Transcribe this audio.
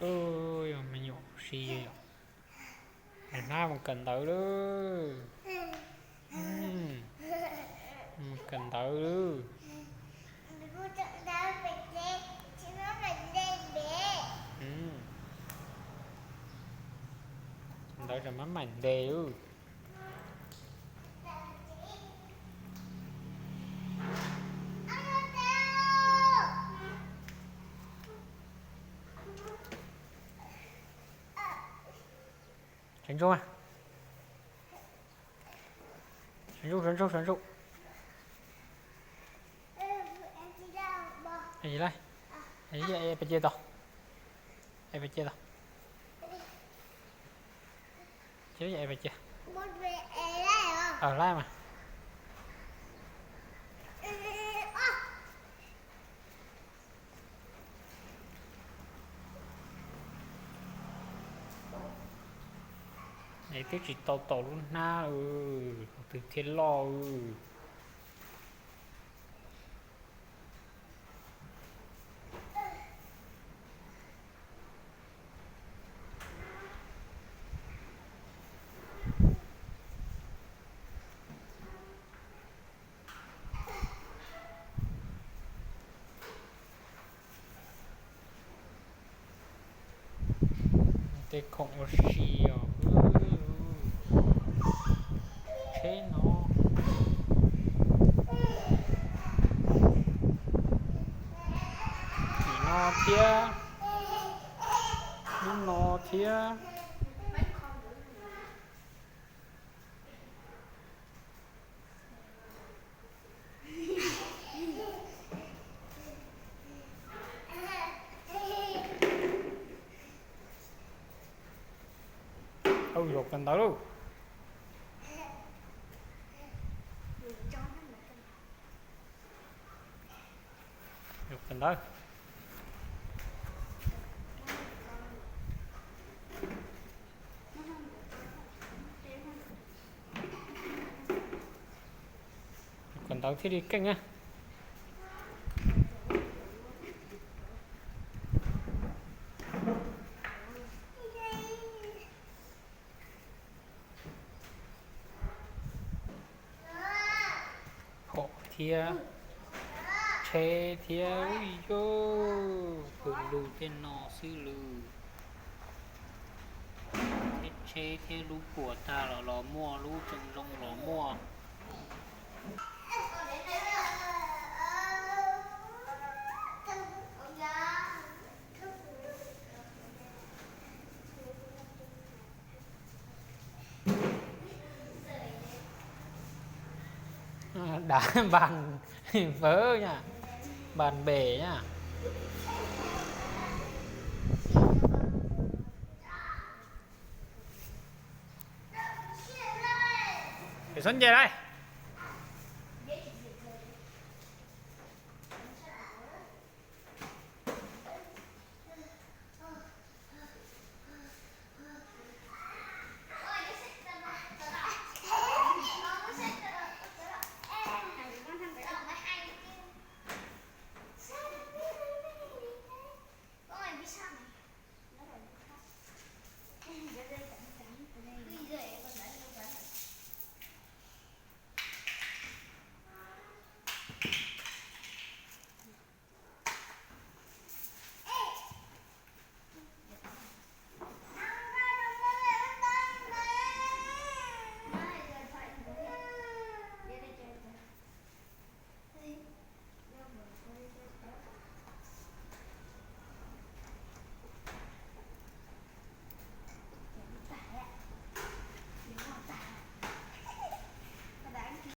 Ôi mà nhổ xì vậy. Ngày mai còn cần tới đó. Cần tới đó. Tới rồi mắm mảnh đề đó. Tránh xuống à. Tránh xuống. Cái gì đây? Cái gì đây? Phải chia to. Phải chia to. Chứ vậy phải chia. Lại mà. Này tiếc chỉ tàu luôn na từ thiên lo Tê khổng xì thế nó chỉ nó thia nhưng nó thia ôi dột cần tới luôn dột cần tới cần tới thì đi canh nha. Khổ thia chê thia ui vô phụ lù tên nó sư lù chê thia lù của ta là lò mua lù chân rong lò mua đá bàn vỡ nha, bàn bể nha. Để Xuân về đây.